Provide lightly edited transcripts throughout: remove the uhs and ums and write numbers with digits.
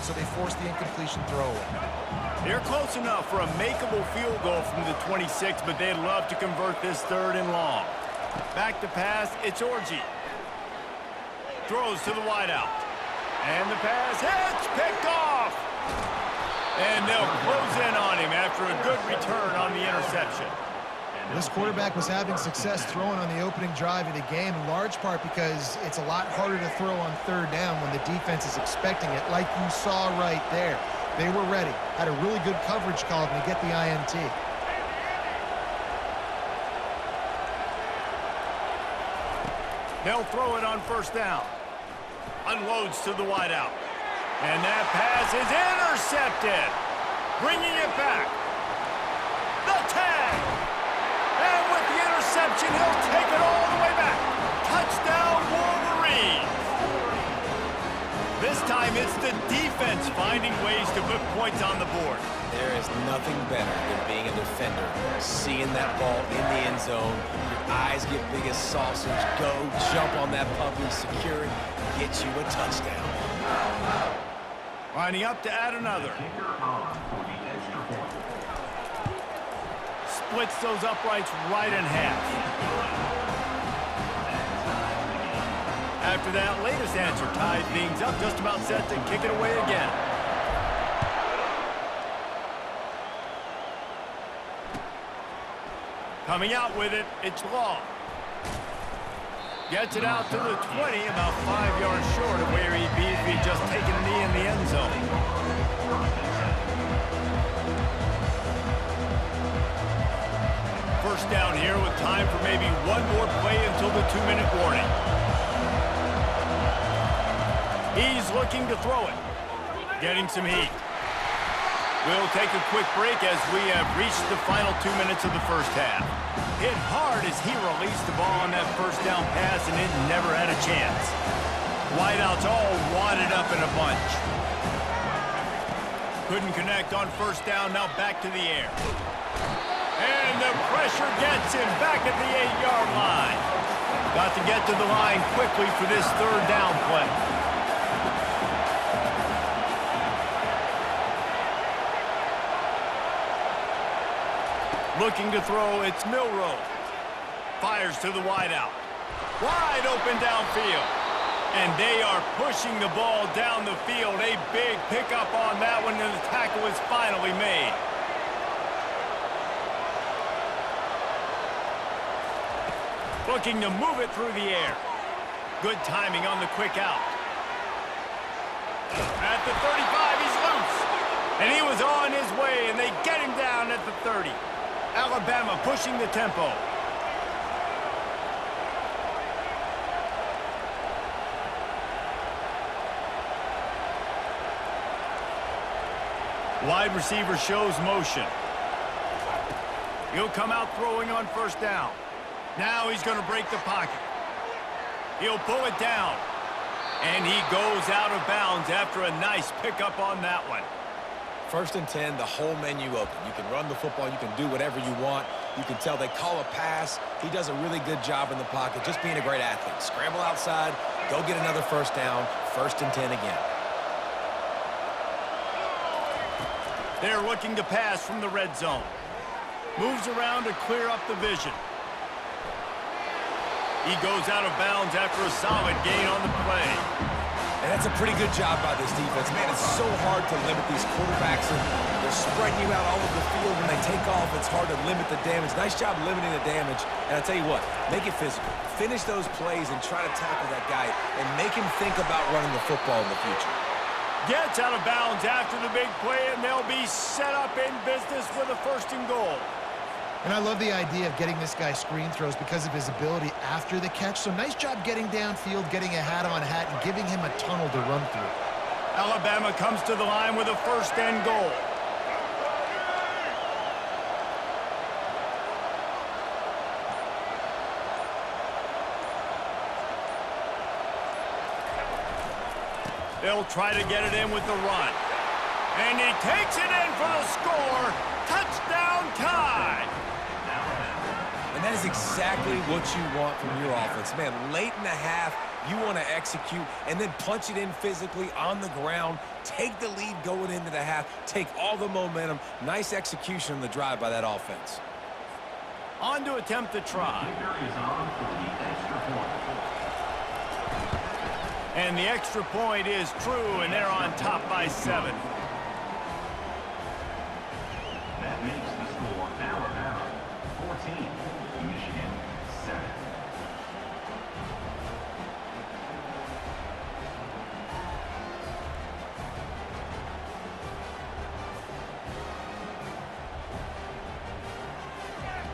so they forced the incompletion throwaway. They're close enough for a makeable field goal from the 26, but they'd love to convert this 3rd and long. Back to pass, it's Orji. Throws to the wideout. And the pass hits, picked off. And they'll close in on him after a good return on the interception. This quarterback was having success throwing on the opening drive of the game, in large part because it's a lot harder to throw on 3rd down when the defense is expecting it, like you saw right there. They were ready, had a really good coverage call to get the INT. They'll throw it on 1st down. Unloads to the wideout. And that pass is intercepted. Bringing it back. The tag. And with the interception, he'll take it all the way back. Touchdown, Wolverines. This time, it's the defense finding ways to put points on the board. There is nothing better than being a defender. Seeing that ball in the end zone, your eyes get big as saucers. Go, jump on that puppy, secure it, get you a touchdown. Lining up to add another. Splits those uprights right in half. After that latest answer tied things up, just about set to kick it away again. Coming out with it, it's Law. Gets it out to the 20, about 5 yards short of where he'd be if he'd just taken a knee in the end zone. First down here with time for maybe one more play until the 2-minute warning. He's looking to throw it. Getting some heat. We'll take a quick break as we have reached the final 2 minutes of the first half. Hit hard as he released the ball on that 1st down pass, and it never had a chance. Wideouts all wadded up in a bunch. Couldn't connect on 1st down, now back to the air. And the pressure gets him back at the 8-yard line. Got to get to the line quickly for this 3rd down play. Looking to throw, it's Milroe. Fires to the wideout. Wide open downfield. And they are pushing the ball down the field. A big pickup on that one, and the tackle is finally made. Looking to move it through the air. Good timing on the quick out. At the 35, he's loose. And he was on his way, and they get him down at the 30. Alabama pushing the tempo. Wide receiver shows motion. He'll come out throwing on 1st down. Now he's going to break the pocket. He'll pull it down. And he goes out of bounds after a nice pickup on that one. 1st and 10, the whole menu open. You can run the football. You can do whatever you want. You can tell they call a pass. He does a really good job in the pocket, just being a great athlete. Scramble outside, go get another 1st down, 1st and 10 again. They're looking to pass from the red zone. Moves around to clear up the vision. He goes out of bounds after a solid gain on the play. And that's a pretty good job by this defense. Man, it's so hard to limit these quarterbacks, and they're spreading you out all over the field. When they take off, it's hard to limit the damage. Nice job limiting the damage. And I tell you what, make it physical. Finish those plays and try to tackle that guy and make him think about running the football in the future. Gets out of bounds after the big play, and they'll be set up in business with a 1st and goal. And I love the idea of getting this guy screen throws because of his ability after the catch. So nice job getting downfield, getting a hat-on-hat, and giving him a tunnel to run through. Alabama comes to the line with a 1st and goal. They'll try to get it in with the run. And he takes it in for the score. Touchdown tie. And that is exactly what you want from your offense. Man, late in the half, You want to execute and then punch it in physically on the ground, take the lead going into the half, take all the momentum. Nice execution on the drive by that offense. On to attempt the try. And the extra point is true, and they're on top by 7. That makes the score Alabama 14, Michigan 7.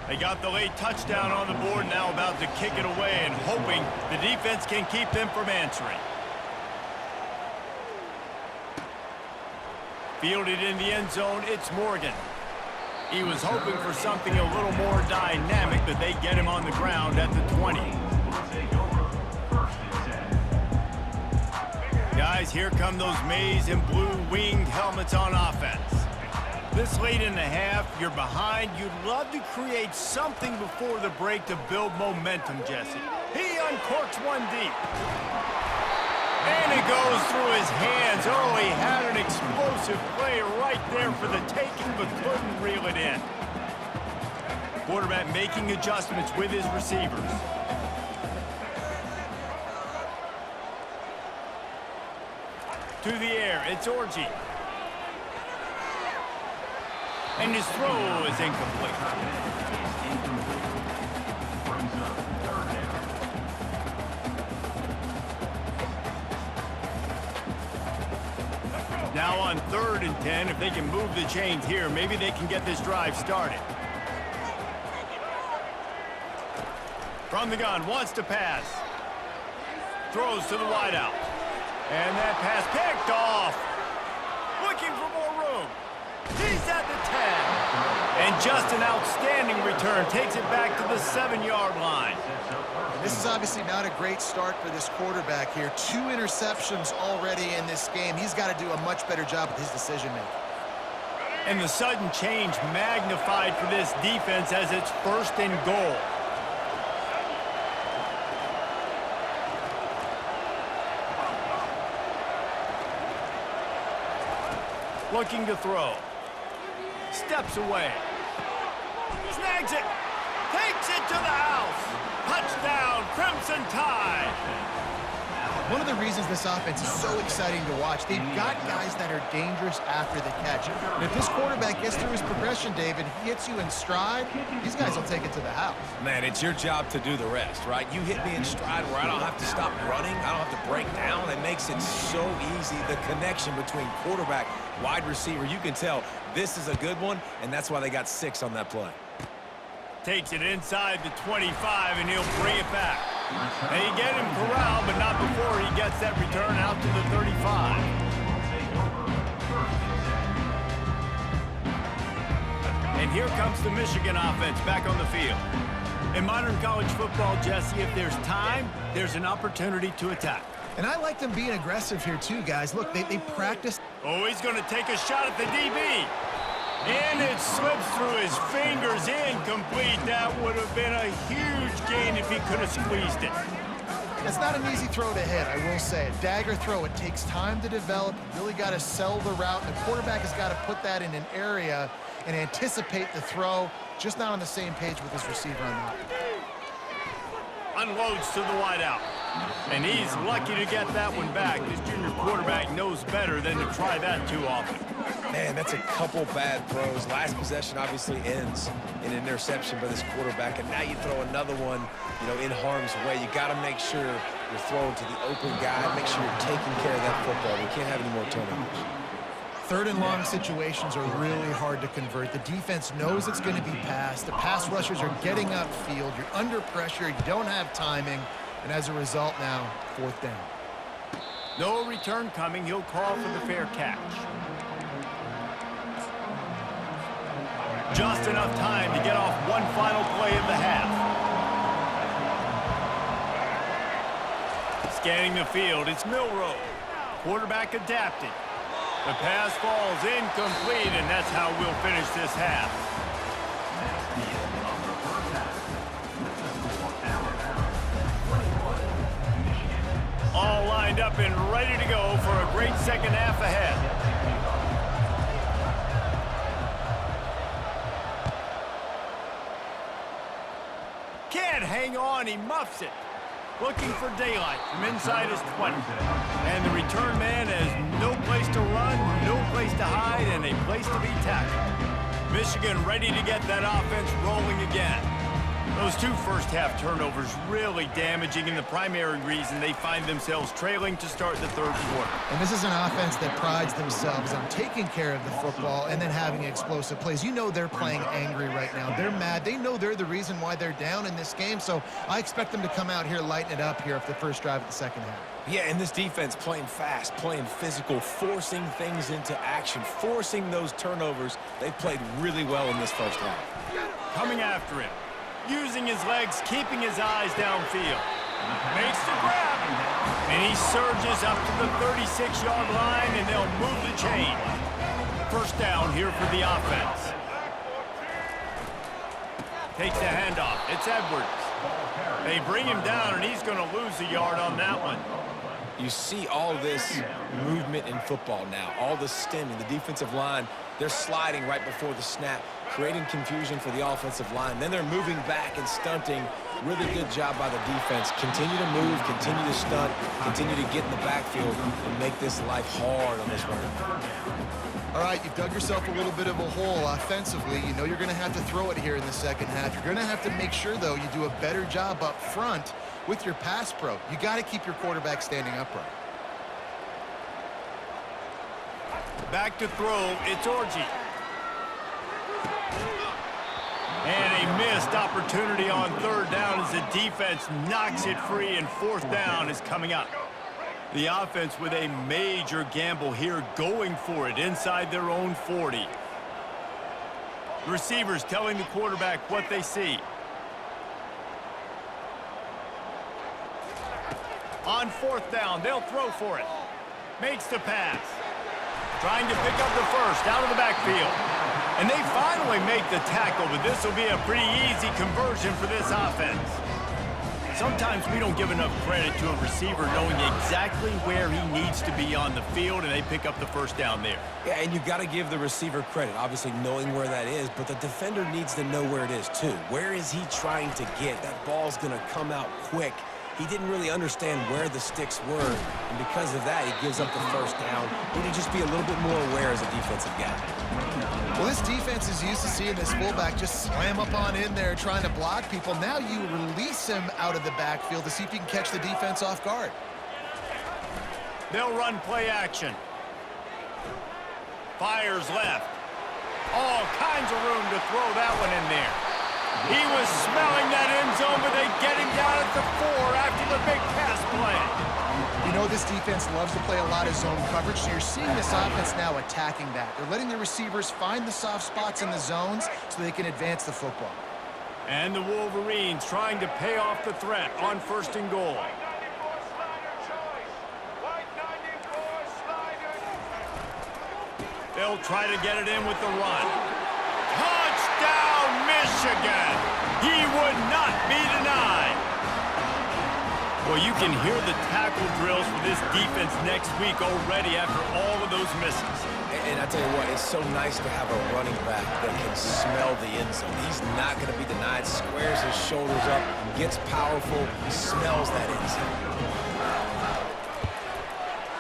They got the late touchdown on the board, now about to kick it away and hoping the defense can keep them from answering. Fielded in the end zone, it's Morgan. He was hoping for something a little more dynamic, but they get him on the ground at the 20. Guys, here come those maize and blue winged helmets on offense. This late in the half, you're behind. You'd love to create something before the break to build momentum, Jesse. He uncorks one deep. And it goes through his hands. Oh, he had an explosive play right there for the taking, but couldn't reel it in. Quarterback making adjustments with his receivers. To the air, it's Orji. And his throw is incomplete. Now on 3rd and 10, if they can move the chains here, maybe they can get this drive started. From the gun, wants to pass. Throws to the wideout. And that pass picked off. Looking for more room. He's at the 10. And just an outstanding return. Takes it back to the 7-yard line. This is obviously not a great start for this quarterback here. 2 interceptions already in this game. He's got to do a much better job with his decision-making. And the sudden change magnified for this defense as it's 1st and goal. Looking to throw. Steps away. Snags it. Takes it to the house. Touchdown, Crimson Tide. One of the reasons this offense is so exciting to watch, they've got guys that are dangerous after the catch. And if this quarterback gets through his progression, David, he hits you in stride, these guys will take it to the house. Man, it's your job to do the rest, right? You hit me in stride where I don't have to stop running. I don't have to break down. It makes it so easy. The connection between quarterback, wide receiver, you can tell this is a good one, and that's why they got 6 on that play. Takes it inside the 25, and he'll bring it back. And you get him corralled, but not before he gets that return out to the 35. And here comes the Michigan offense back on the field. In modern college football, Jesse, if there's time, there's an opportunity to attack. And I like them being aggressive here too, guys. Look, they practice. Oh, he's going to take a shot at the DB. And it slips through his fingers, incomplete. That would have been a huge gain if he could have squeezed it. It's not an easy throw to hit, I will say. A dagger throw, it takes time to develop. You really got to sell the route. The quarterback has got to put that in an area and anticipate the throw, just not on the same page with his receiver on that. Unloads to the wideout. And he's lucky to get that one back. This junior quarterback knows better than to try that too often. Man, that's a couple bad throws. Last possession obviously ends in an interception by this quarterback, and now you throw another one, in harm's way. You got to make sure you're throwing to the open guy. Make sure you're taking care of that football. We can't have any more turnovers. 3rd and long situations are really hard to convert. The defense knows it's going to be passed. The pass rushers are getting upfield. You're under pressure. You don't have timing. And as a result now, 4th down. No return coming. He'll call for the fair catch. Just enough time to get off one final play of the half. Scanning the field, it's Milroe. Quarterback adapted. The pass falls incomplete, and that's how we'll finish this half. lined up and ready to go for a great second half ahead. Can't hang on, he muffs it. Looking for daylight from inside his 20. And the return man has no place to run, no place to hide, and a place to be tackled. Michigan ready to get that offense rolling again. Those two first-half turnovers really damaging, and the primary reason they find themselves trailing to start the third quarter. And this is an offense that prides themselves on taking care of the football and then having explosive plays. You know they're playing angry right now. They're mad. They know they're the reason why they're down in this game, so I expect them to come out here, lighten it up here for the first drive of the second half. Yeah, and this defense playing fast, playing physical, forcing things into action, forcing those turnovers. They've played really well in this first half. Coming after him. Using his legs, keeping his eyes downfield. Makes the grab. And he surges up to the 36-yard line, and they'll move the chain. First down here for the offense. Takes the handoff. It's Edwards. They bring him down, and he's going to lose a yard on that one. You see all this movement in football now, all the stemming, the defensive line, they're sliding right before the snap, creating confusion for the offensive line. Then they're moving back and stunting. Really good job by the defense. Continue to move, continue to stunt, continue to get in the backfield and make this life hard on this run. All right, you've dug yourself a little bit of a hole offensively. You know you're going to have to throw it here in the second half. You're going to have to make sure, though, you do a better job up front with your pass pro. You got to keep your quarterback standing upright. Back to throw, it's Orji. And a missed opportunity on third down as the defense knocks it free, and fourth down is coming up. The offense with a major gamble here, going for it inside their own 40. Receivers telling the quarterback what they see. On fourth down, they'll throw for it. Makes the pass. Trying to pick up the first out of the backfield. And they finally make the tackle, but this will be a pretty easy conversion for this offense. Sometimes we don't give enough credit to a receiver knowing exactly where he needs to be on the field, and they pick up the first down there. Yeah, and you got to give the receiver credit, obviously knowing where that is, but the defender needs to know where it is too. Where is he trying to get? That ball's going to come out quick. He didn't really understand where the sticks were, and because of that, he gives up the first down. He need to just be a little bit more aware as a defensive guy. Well, this defense is used to seeing this fullback just slam up on in there trying to block people. Now you release him out of the backfield to see if you can catch the defense off guard. They'll run play action. Fires left. All kinds of room to throw that one in there. He was smelling that end zone, but they get him down at the 4 after the big pass play. You know this defense loves to play a lot of zone coverage, so you're seeing this offense now attacking that. They're letting the receivers find the soft spots in the zones so they can advance the football. And the Wolverines trying to pay off the threat on first and goal. They'll try to get it in with the run. Touchdown, Michigan! He would not be denied. Well, you can hear the tackle drills for this defense next week already after all of those misses. And I tell you what, it's so nice to have a running back that can smell the end zone. He's not going to be denied, squares his shoulders up, gets powerful, smells that end zone.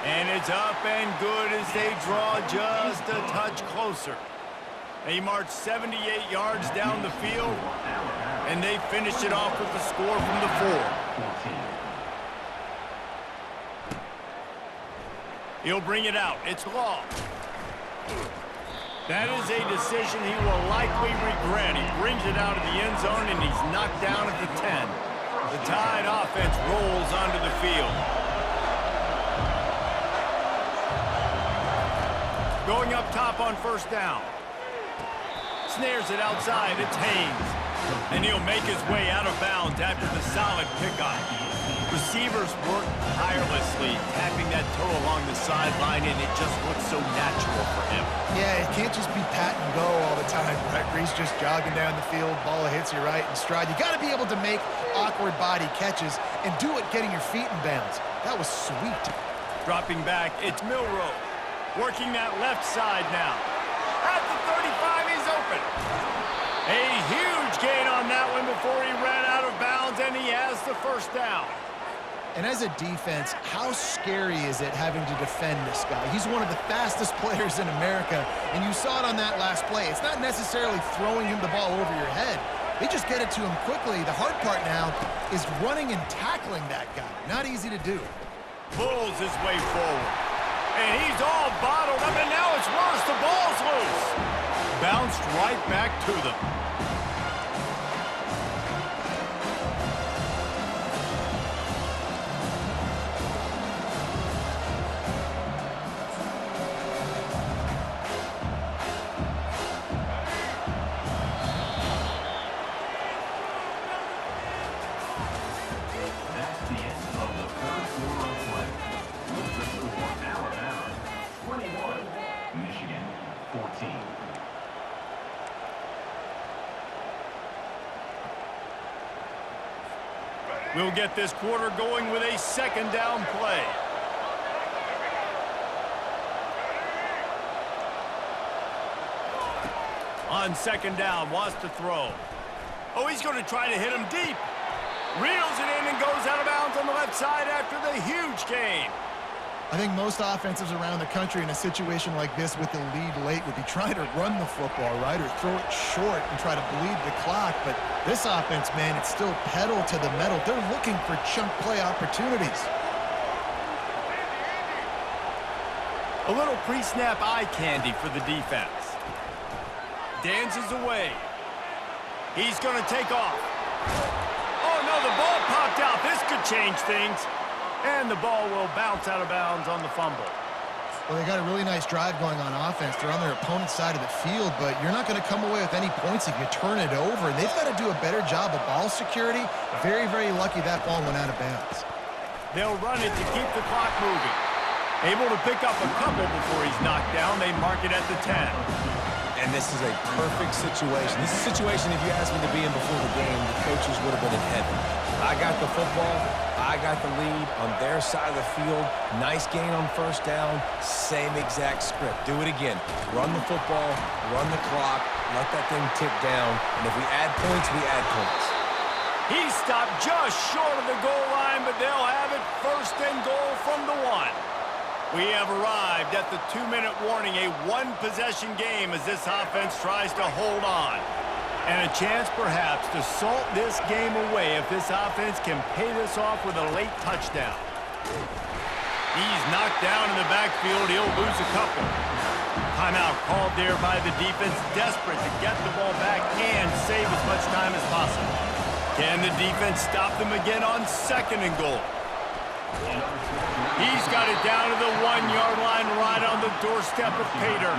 And it's up and good as they draw just a touch closer. They march 78 yards down the field, and they finish it off with the score from the 4. He'll bring it out. It's Law. That is a decision he will likely regret. He brings it out of the end zone, and he's knocked down at the 10. The Tide offense rolls onto the field. Going up top on first down. Snares it outside. It's Haynes. And he'll make his way out of bounds after the solid pickup. Receivers work tirelessly, tapping that toe along the sideline, and it just looks so natural for him. Yeah, it can't just be pat and go all the time, right? Reese just jogging down the field, ball hits you right in stride. You got to be able to make awkward body catches and do it getting your feet in bounds. That was sweet. Dropping back, it's Milrow. Working that left side now. At the 35, he's open. A huge gain on that one before he ran out of bounds, and he has the first down. And as a defense, how scary is it having to defend this guy? He's one of the fastest players in America, and you saw it on that last play. It's not necessarily throwing him the ball over your head. They just get it to him quickly. The hard part now is running and tackling that guy. Not easy to do. Pulls his way forward. And he's all bottled up, and now it's worse. The ball's loose. Bounced right back to them. We'll get this quarter going with a second down play. On second down, wants to throw. Oh, he's going to try to hit him deep. Reels it in and goes out of bounds on the left side after the huge gain. I think most offensives around the country in a situation like this with the lead late would be trying to run the football, right, or throw it short and try to bleed the clock. But this offense, man, it's still pedal to the metal. They're looking for chunk play opportunities. A little pre-snap eye candy for the defense. Dances away. He's going to take off. Oh, no, the ball popped out. This could change things. And the ball will bounce out of bounds on the fumble. Well, they got a really nice drive going on offense. They're on their opponent's side of the field, but you're not going to come away with any points if you turn it over. And they've got to do a better job of ball security. Very, very lucky that ball went out of bounds. They'll run it to keep the clock moving. Able to pick up a couple before he's knocked down. They mark it at the 10. And this is a perfect situation. This is a situation, if you asked me to be in before the game, the coaches would have been in heaven. I got the football. I got the lead on their side of the field. Nice gain on first down. Same exact script. Do it again. Run the football, run the clock, let that thing tick down. And if we add points, we add points. He stopped just short of the goal line, but they'll have it first and goal from the 1. We have arrived at the 2-minute warning, a one-possession game as this offense tries to hold on. And a chance, perhaps, to salt this game away if this offense can pay this off with a late touchdown. He's knocked down in the backfield. He'll lose a couple. Timeout called there by the defense, desperate to get the ball back and save as much time as possible. Can the defense stop them again on second and goal? He's got it down to the 1-yard line right on the doorstep of Pater.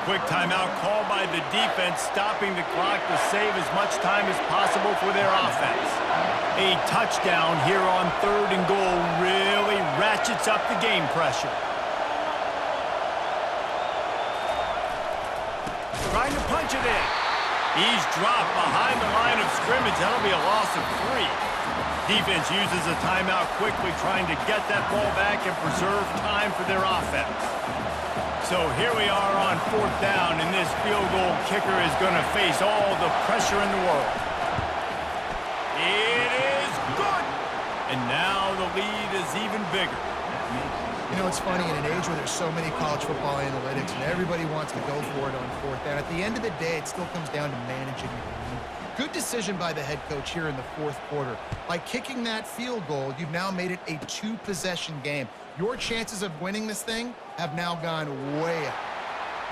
Quick timeout called by the defense, stopping the clock to save as much time as possible for their offense. A touchdown here on third and goal really ratchets up the game pressure. Trying to punch it in. He's dropped behind the line of scrimmage. That'll be a loss of 3. Defense uses a timeout quickly, trying to get that ball back and preserve time for their offense. So here we are on fourth down, and this field goal kicker is going to face all the pressure in the world. It is good! And now the lead is even bigger. You know, it's funny, in an age where there's so many college football analytics and everybody wants to go for it on fourth down, at the end of the day, it still comes down to managing the game. Good decision by the head coach here in the fourth quarter. By kicking that field goal, you've now made it a 2-possession game. Your chances of winning this thing have now gone way up.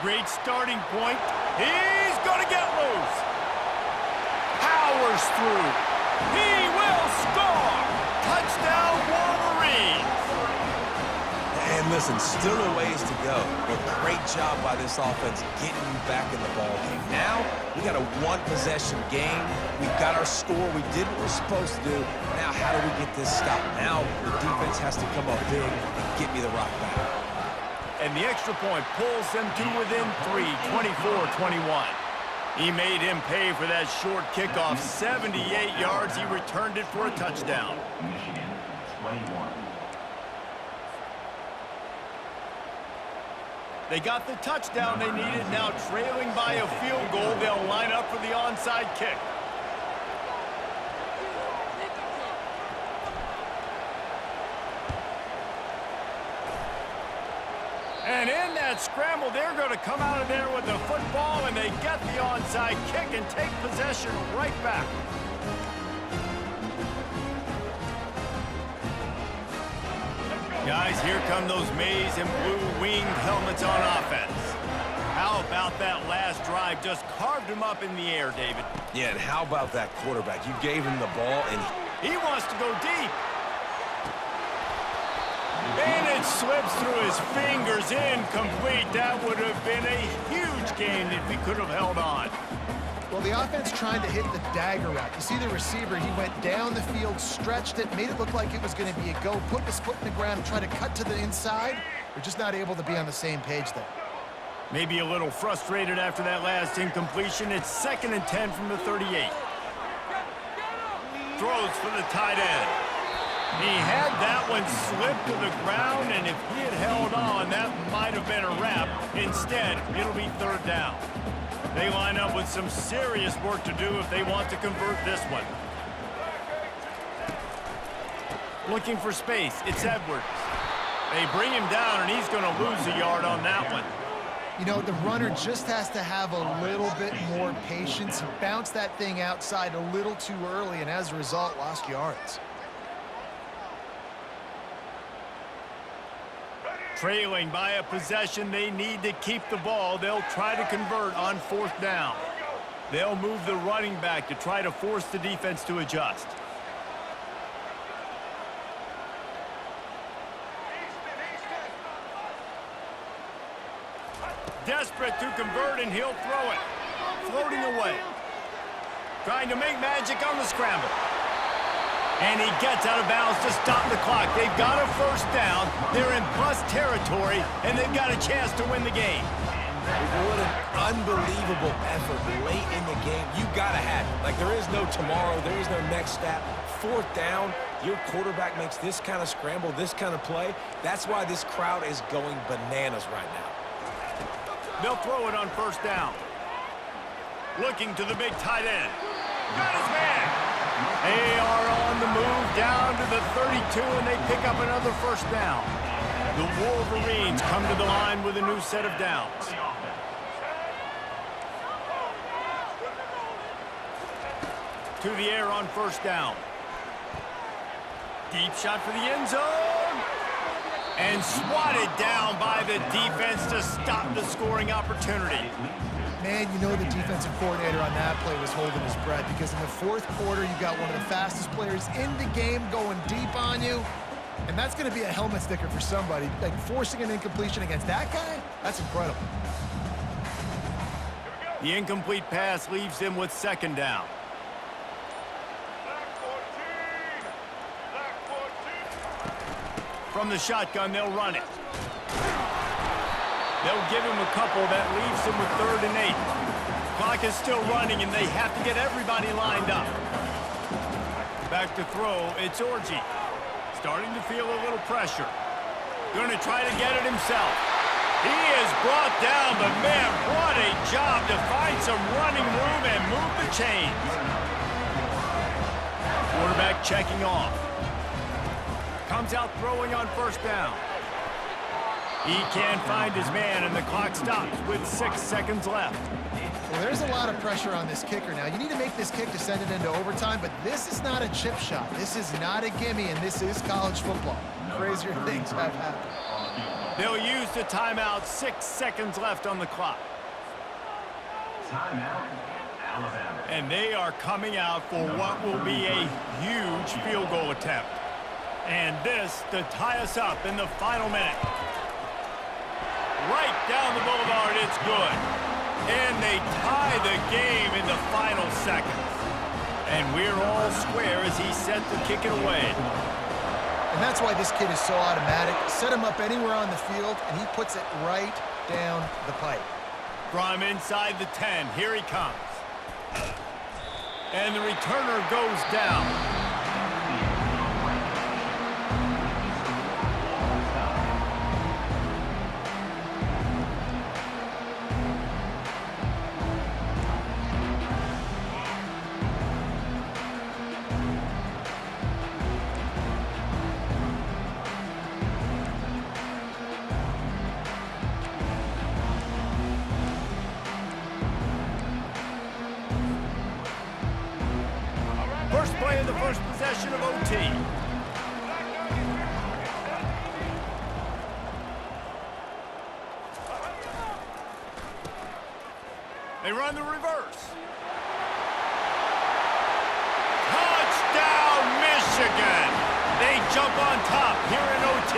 Great starting point. He's going to get loose. Powers through. He will score. Touchdown, Wolverines. And listen, still a ways to go, but great job by this offense getting you back in the ball game. Now, we got a one-possession game. We've got our score. We did what we're supposed to do. Now, how do we get this stopped? Now, the defense has to come up big and get me the rock back. And the extra point pulls them to within 3, 24-21. He made him pay for that short kickoff. 78 yards. He returned it for a touchdown. Michigan, 21. They got the touchdown they needed. Now trailing by a field goal, they'll line up for the onside kick. And in that scramble, they're going to come out of there with the football, and they get the onside kick and take possession right back. Guys, here come those maize and blue winged helmets on offense. How about that last drive? Just carved him up in the air, David. Yeah, and how about that quarterback? You gave him the ball, and he wants to go deep. And it slips through his fingers, incomplete. That would have been a huge gain if he could have held on. Well, the offense trying to hit the dagger route. You see the receiver, he went down the field, stretched it, made it look like it was going to be a go, put his foot in the ground, tried to cut to the inside. They're just not able to be on the same page there. Maybe a little frustrated after that last incompletion. It's 2nd and 10 from the 38. Throws for the tight end. He had that one slip to the ground, and if he had held on, that might have been a wrap. Instead, it'll be 3rd down. They line up with some serious work to do if they want to convert this one. Looking for space. It's Edwards. They bring him down, and he's going to lose a yard on that one. You know, the runner just has to have a little bit more patience. He bounced that thing outside a little too early, and as a result, lost yards. Trailing by a possession, they need to keep the ball. They'll try to convert on 4th down. They'll move the running back to try to force the defense to adjust. Desperate to convert, and he'll throw it. Floating away. Trying to make magic on the scramble. And he gets out of bounds to stop the clock. They've got a 1st down. They're in plus territory, and they've got a chance to win the game. what an unbelievable effort late in the game. You got to have it. Like, there is no tomorrow. There is no next step. 4th down, your quarterback makes this kind of scramble, this kind of play. That's why this crowd is going bananas right now. They'll throw it on 1st down. Looking to the big tight end. Got his man. They are on the move down to the 32, and they pick up another 1st down. The Wolverines come to the line with a new set of downs. To the air on 1st down. Deep shot for the end zone. And swatted down by the defense to stop the scoring opportunity. Man, you know the defensive coordinator on that play was holding his breath, because in the 4th quarter, you got one of the fastest players in the game going deep on you, and that's going to be a helmet sticker for somebody. Like, forcing an incompletion against that guy, that's incredible. The incomplete pass leaves them with 2nd down. From the shotgun, they'll run it. They'll give him a couple. That leaves him with 3rd and 8. Clock is still running, and they have to get everybody lined up. Back to throw, it's Orji. Starting to feel a little pressure. Going to try to get it himself. He is brought down, but man, what a job to find some running room and move the chains. Quarterback checking off. Comes out throwing on 1st down. He can't find his man, and the clock stops with 6 seconds left. Well, there's a lot of pressure on this kicker now. You need to make this kick to send it into overtime, but this is not a chip shot. This is not a gimme, and this is college football. Crazier things have happened. They'll use the timeout. 6 seconds left on the clock. Timeout, Alabama. And they are coming out for what will be a huge field goal attempt. And this to tie us up in the final minute. Right down the boulevard, it's good. And they tie the game in the final seconds. And we're all square as he set to kick it away. And that's why this kid is so automatic. Set him up anywhere on the field, and he puts it right down the pipe. From inside the 10, here he comes. And the returner goes down. First play of the first possession of OT. They run the reverse. Touchdown, Michigan! They jump on top here in OT.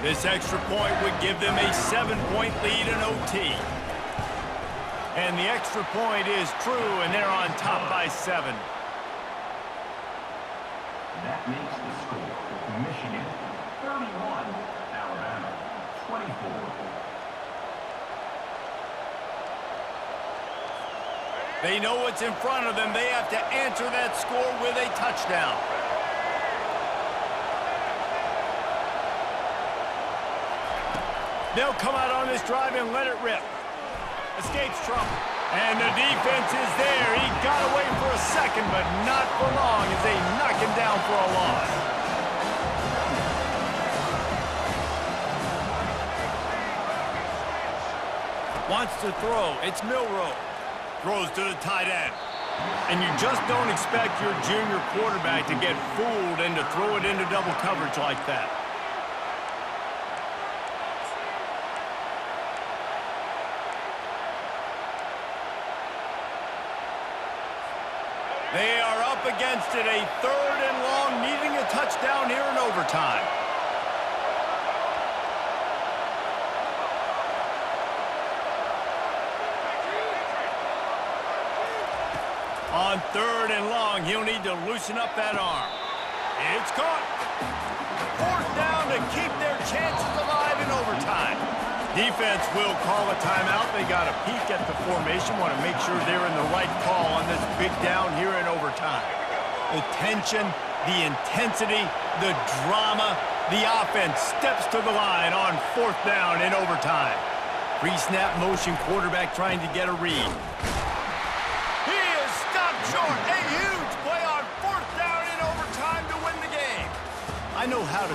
This extra point would give them a 7-point lead in OT. And the extra point is true, and they're on top by 7. That makes the score. Michigan 31, Alabama 24. They know what's in front of them. They have to answer that score with a touchdown. They'll come out on this drive and let it rip. Escapes trouble. And the defense is there. He got away for a second, but not for long as they knock him down for a loss. Wants to throw. It's Milroe. Throws to the tight end. And you just don't expect your junior quarterback to get fooled and to throw it into double coverage like that. They are up against it, a 3rd and long, needing a touchdown here in overtime. On 3rd and long, he'll need to loosen up that arm. It's caught. 4th down to keep their chances alive in overtime. Defense will call a timeout. They got a peek at the formation, want to make sure they're in the right call on this big down here in overtime. The tension, the intensity, the drama, the offense steps to the line on 4th down in overtime. Pre-snap motion, quarterback trying to get a read. He is stopped short. A huge play on 4th down in overtime to win the game. I know how to